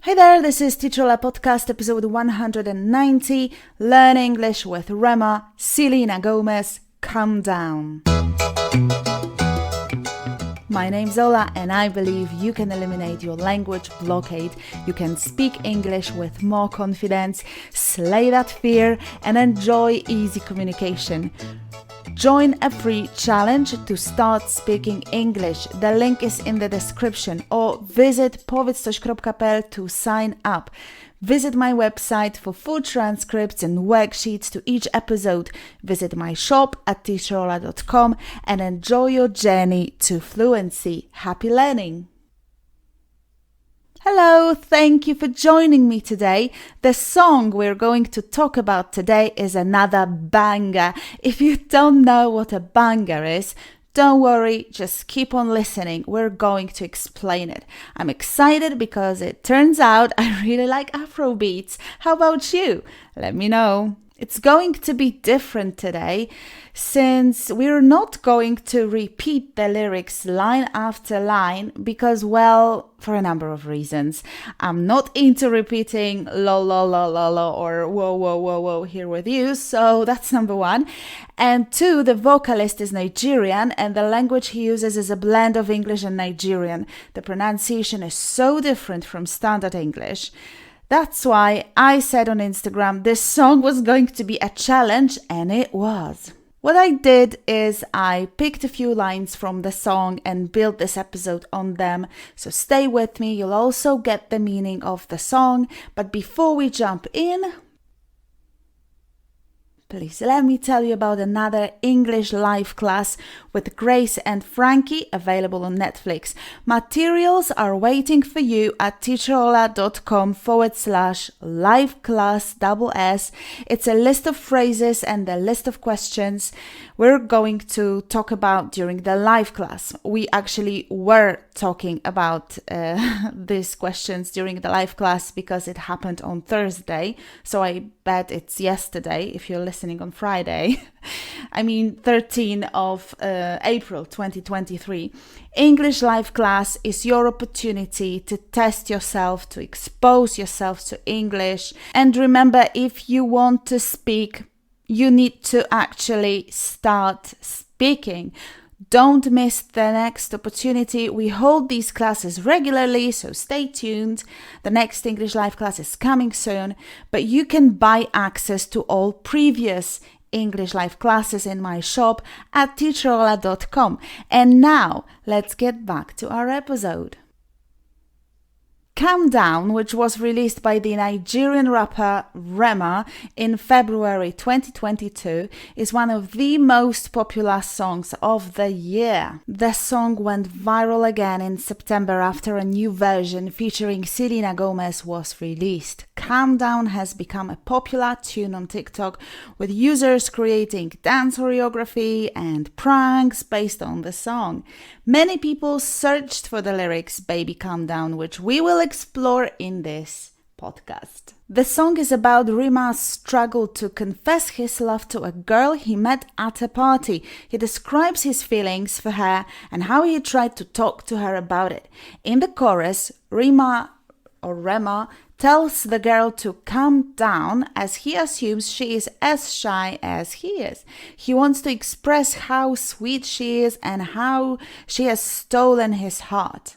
Hey there, this is Teacher Ola Podcast, episode 190, Learn English with Rema, Selena Gomez Calm Down. My name's Ola and I believe you can eliminate your language blockade. You can speak English with more confidence, slay that fear and enjoy easy communication. Join a free challenge to start speaking English. The link is in the description or visit powiedz.pl to sign up. Visit my website for full transcripts and worksheets to each episode. Visit my shop at teacherola.com and enjoy your journey to fluency. Happy learning! Hello, thank you for joining me today. The song we're going to talk about today is another banger. If you don't know what a banger is, don't worry, just keep on listening. We're going to explain it. I'm excited because it turns out I really like Afrobeats. How about you? Let me know. It's going to be different today since we're not going to repeat the lyrics line after line because, well, for a number of reasons. I'm not into repeating lo, lo, lo, lo, lo, or whoa, whoa, whoa, whoa here with you. So that's number one. And two, the vocalist is Nigerian and the language he uses is a blend of English and Nigerian. The pronunciation is so different from standard English. That's why I said on Instagram this song was going to be a challenge, and it was. What I did is I picked a few lines from the song and built this episode on them. So stay with me, you'll also get the meaning of the song. But before we jump in, please let me tell you about another English live class with Grace and Frankie available on Netflix. Materials are waiting for you at teacherola.com/live class SS. It's a list of phrases and a list of questions we're going to talk about during the live class. We actually were talking about these questions during the live class because it happened on Thursday. So I bet it's yesterday if you're listening on Friday. 13 of April 2023. English live class is your opportunity to test yourself, to expose yourself to English. And remember, if you want to speak, you need to actually start speaking. Don't miss the next opportunity. We hold these classes regularly, so stay tuned. The next English live class is coming soon, but you can buy access to all previous English live classes in my shop at teacherola.com. And now, let's get back to our episode. Calm Down, which was released by the Nigerian rapper Rema in February 2022, is one of the most popular songs of the year. The song went viral again in September after a new version featuring Selena Gomez was released. Calm Down has become a popular tune on TikTok, with users creating dance choreography and pranks based on the song. Many people searched for the lyrics "Baby Calm Down," which we will explore in this podcast. The song is about Rema's struggle to confess his love to a girl he met at a party. He describes his feelings for her and how he tried to talk to her about it. In the chorus, Rema tells the girl to calm down as he assumes she is as shy as he is. He wants to express how sweet she is and how she has stolen his heart.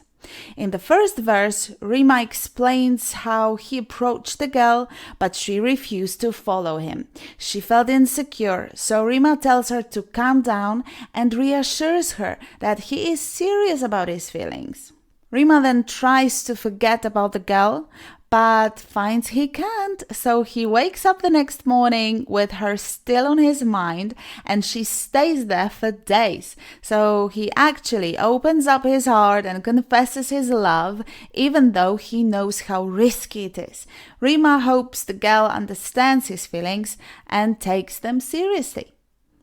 In the first verse, Rema explains how he approached the girl, but she refused to follow him. She felt insecure, so Rema tells her to calm down and reassures her that he is serious about his feelings. Rema then tries to forget about the girl, but finds he can't, so he wakes up the next morning with her still on his mind, and she stays there for days. So he actually opens up his heart and confesses his love, even though he knows how risky it is. Rema hopes the girl understands his feelings and takes them seriously.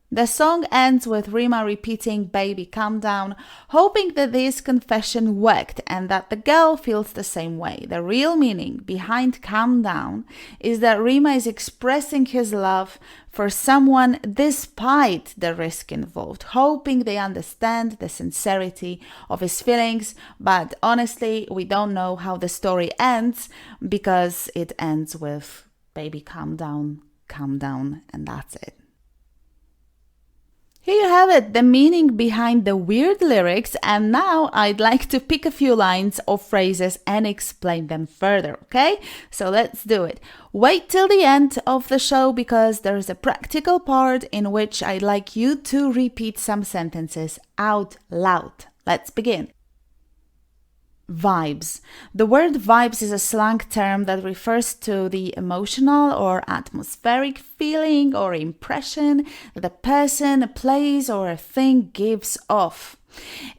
The song ends with Rema repeating "Baby, calm down," hoping that this confession worked and that the girl feels the same way. The real meaning behind "calm down" is that Rema is expressing his love for someone despite the risk involved, hoping they understand the sincerity of his feelings. But honestly, we don't know how the story ends because it ends with "Baby, calm down," and that's it. Here you have it, the meaning behind the weird lyrics, and now I'd like to pick a few lines or phrases and explain them further, okay? So let's do it. Wait till the end of the show because there is a practical part in which I'd like you to repeat some sentences out loud. Let's begin. Vibes. The word vibes is a slang term that refers to the emotional or atmospheric feeling or impression that a person, a place, or a thing gives off.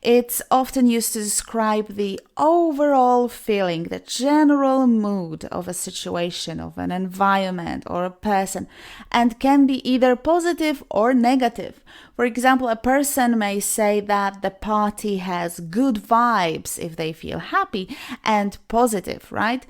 It's often used to describe the overall feeling, the general mood of a situation, of an environment, or a person, and can be either positive or negative. For example, a person may say that the party has good vibes if they feel happy and positive, right?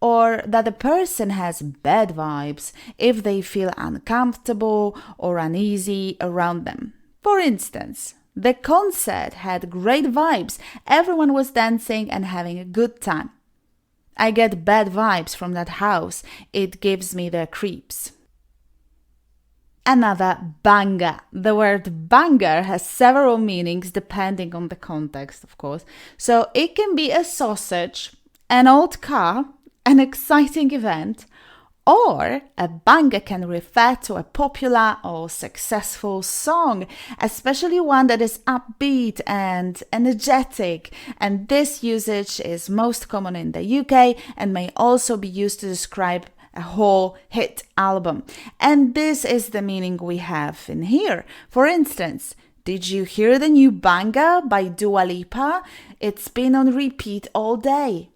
Or that a person has bad vibes if they feel uncomfortable or uneasy around them. For instance, the concert had great vibes. Everyone was dancing and having a good time. I get bad vibes from that house. It gives me the creeps. Another, banger. The word banger has several meanings depending on the context, of course. So it can be a sausage, an old car, an exciting event, or a banger can refer to a popular or successful song, especially one that is upbeat and energetic. And this usage is most common in the UK and may also be used to describe a whole hit album. And this is the meaning we have in here. For instance, did you hear the new banger by Dua Lipa? It's been on repeat all day.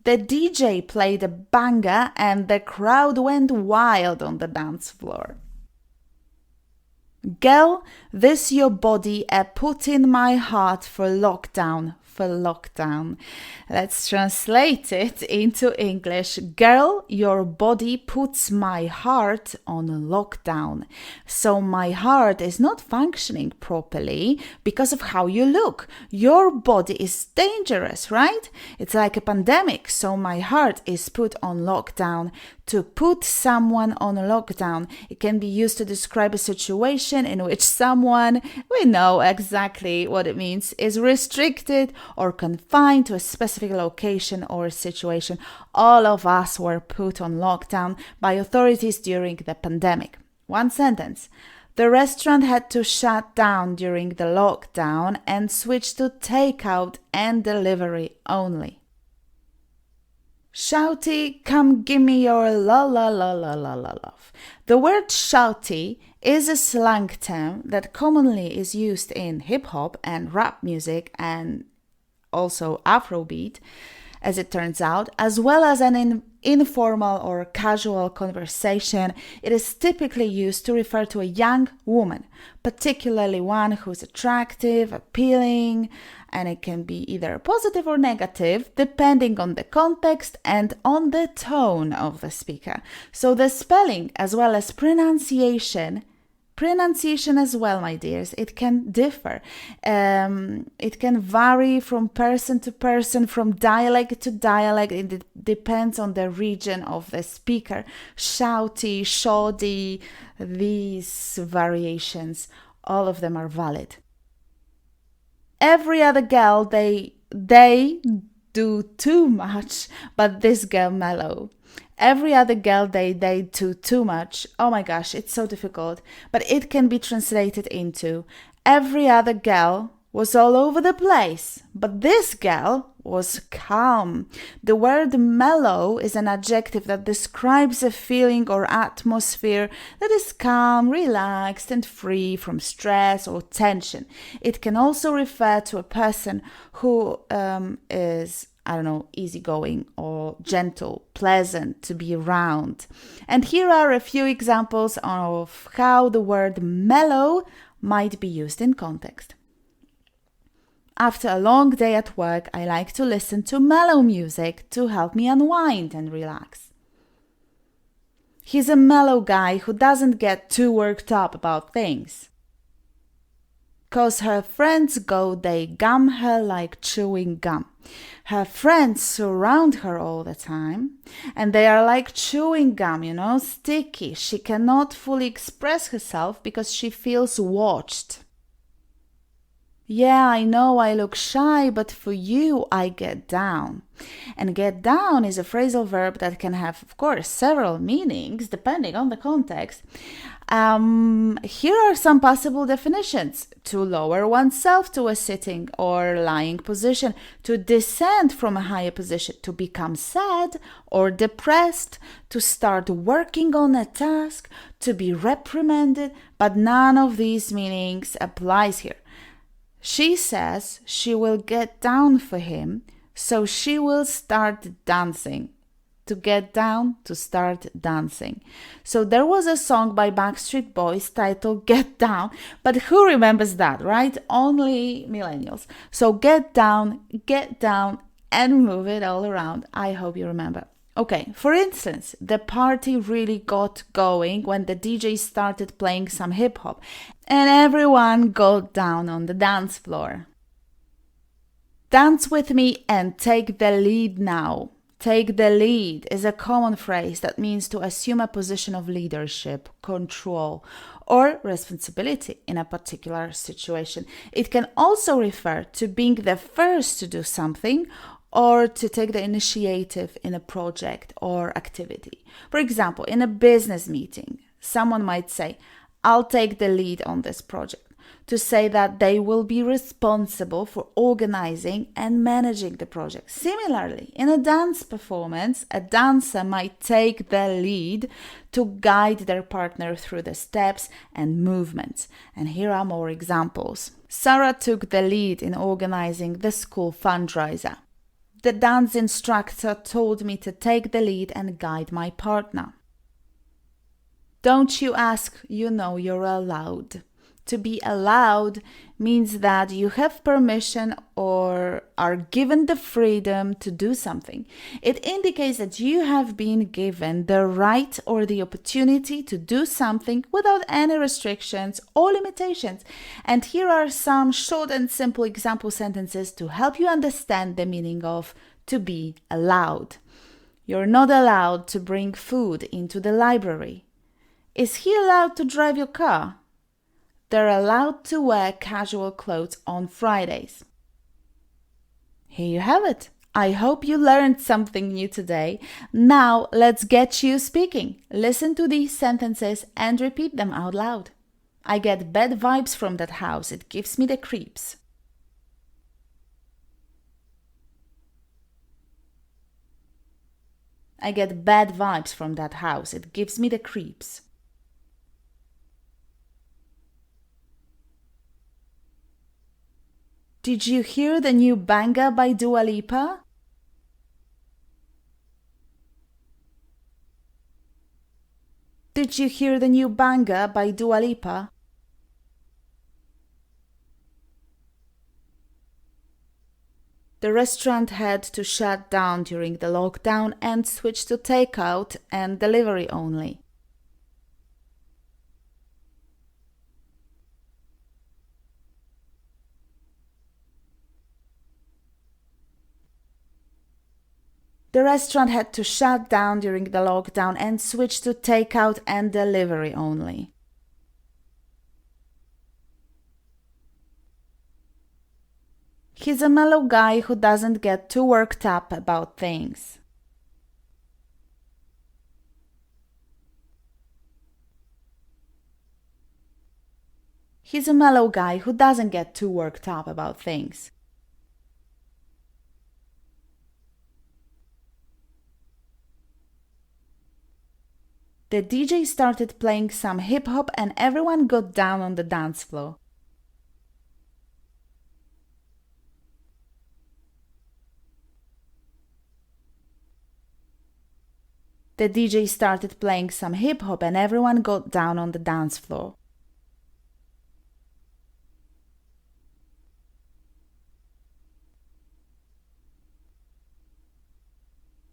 The DJ played a banger and the crowd went wild on the dance floor. Girl, this your body put in my heart for lockdown. Let's translate it into English. Girl, your body puts my heart on lockdown. So my heart is not functioning properly because of how you look. Your body is dangerous, right? It's like a pandemic. So my heart is put on lockdown. To put someone on lockdown, it can be used to describe a situation in which someone, we know exactly what it means, is restricted or confined to a specific location or situation. All of us were put on lockdown by authorities during the pandemic. One sentence. The restaurant had to shut down during the lockdown and switch to takeout and delivery only. Shawty, come give me your la la la la la la love. The word shawty is a slang term that commonly is used in hip-hop and rap music and also Afrobeat, as it turns out, as well as an informal or casual conversation. It is typically used to refer to a young woman, particularly one who's attractive, appealing, and it can be either positive or negative, depending on the context and on the tone of the speaker. So the spelling as well as pronunciation as well, my dears, it can differ. It can vary from person to person, from dialect to dialect. It depends on the region of the speaker. Shouty, shoddy, these variations, all of them are valid. Every other girl, they do too much, but this girl mellow. Every other girl, they do too much. Oh my gosh, it's so difficult. But it can be translated into every other girl was all over the place, but this girl was calm. The word mellow is an adjective that describes a feeling or atmosphere that is calm, relaxed, and free from stress or tension. It can also refer to a person who is I don't know, easygoing or gentle, pleasant to be around. And here are a few examples of how the word mellow might be used in context. After a long day at work, I like to listen to mellow music to help me unwind and relax. He's a mellow guy who doesn't get too worked up about things. 'Cause her friends go, they gum her like chewing gum. Her friends surround her all the time, and they are like chewing gum, sticky. She cannot fully express herself because she feels watched. Yeah, I know I look shy, but for you, I get down. And get down is a phrasal verb that can have, of course, several meanings depending on the context. Here are some possible definitions. To lower oneself to a sitting or lying position, to descend from a higher position, to become sad or depressed, to start working on a task, to be reprimanded, but none of these meanings applies here. She says she will get down for him, so she will start dancing. To get down, to start dancing. So there was a song by Backstreet Boys titled Get Down, but who remembers that, right? Only millennials. So get down, and move it all around. I hope you remember. Okay, for instance, the party really got going when the DJ started playing some hip-hop and everyone got down on the dance floor. Dance with me and take the lead now. Take the lead is a common phrase that means to assume a position of leadership, control, or responsibility in a particular situation. It can also refer to being the first to do something or to take the initiative in a project or activity. For example, in a business meeting, someone might say, I'll take the lead on this project, to say that they will be responsible for organizing and managing the project. Similarly, in a dance performance, a dancer might take the lead to guide their partner through the steps and movements. And here are more examples. Sarah took the lead in organizing the school fundraiser. The dance instructor told me to take the lead and guide my partner. Don't you ask, you know you're allowed. To be allowed means that you have permission or are given the freedom to do something. It indicates that you have been given the right or the opportunity to do something without any restrictions or limitations. And here are some short and simple example sentences to help you understand the meaning of to be allowed. You're not allowed to bring food into the library. Is he allowed to drive your car? They're allowed to wear casual clothes on Fridays. Here you have it. I hope you learned something new today. Now let's get you speaking. Listen to these sentences and repeat them out loud. I get bad vibes from that house. It gives me the creeps. I get bad vibes from that house. It gives me the creeps. Did you hear the new banger by Dua Lipa? Did you hear the new banger by Dua Lipa? The restaurant had to shut down during the lockdown and switch to takeout and delivery only. The restaurant had to shut down during the lockdown and switch to takeout and delivery only. He's a mellow guy who doesn't get too worked up about things. He's a mellow guy who doesn't get too worked up about things. The DJ started playing some hip-hop and everyone got down on the dance floor. The DJ started playing some hip-hop and everyone got down on the dance floor.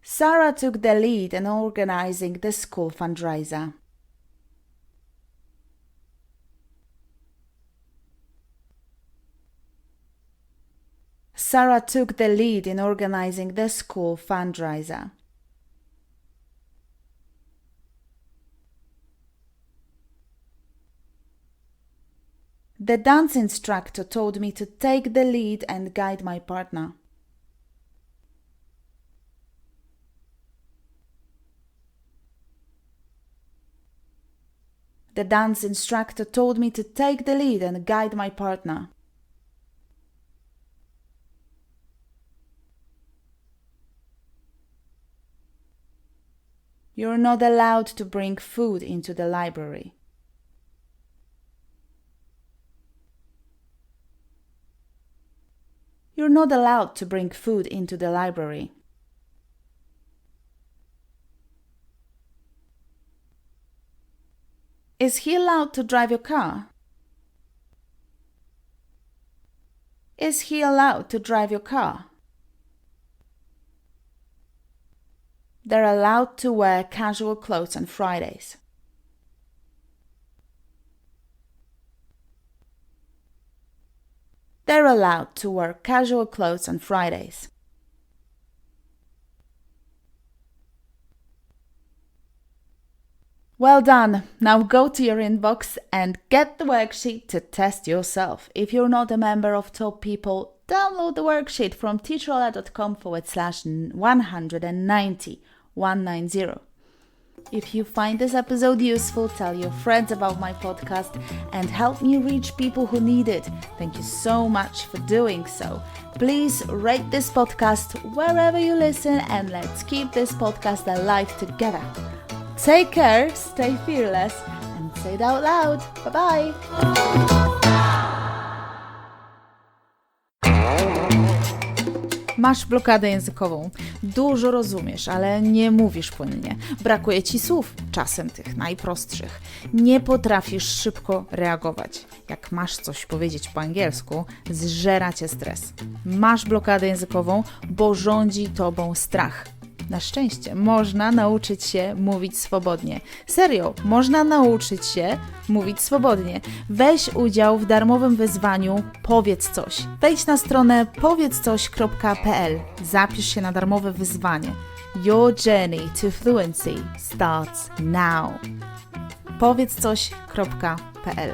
Sarah took the lead in organizing the school fundraiser. Sarah took the lead in organizing the school fundraiser. The dance instructor told me to take the lead and guide my partner. The dance instructor told me to take the lead and guide my partner. You're not allowed to bring food into the library. You're not allowed to bring food into the library. Is he allowed to drive your car? Is he allowed to drive your car? They're allowed to wear casual clothes on Fridays. They're allowed to wear casual clothes on Fridays. Well done! Now go to your inbox and get the worksheet to test yourself. If you're not a member of Top People, download the worksheet from teacherola.com/190. If you find this episode useful, tell your friends about my podcast and help me reach people who need it. Thank you so much for doing so. Please rate this podcast wherever you listen and let's keep this podcast alive together. Take care, stay fearless, and say it out loud. Bye-bye! Masz blokadę językową. Dużo rozumiesz, ale nie mówisz płynnie. Brakuje ci słów, czasem tych najprostszych. Nie potrafisz szybko reagować. Jak masz coś powiedzieć po angielsku, zżera cię stres. Masz blokadę językową, bo rządzi tobą strach. Na szczęście można nauczyć się mówić swobodnie. Serio, można nauczyć się mówić swobodnie. Weź udział w darmowym wyzwaniu Powiedz coś. Wejdź na stronę powiedzcoś.pl. Zapisz się na darmowe wyzwanie. Your journey to fluency starts now. powiedzcoś.pl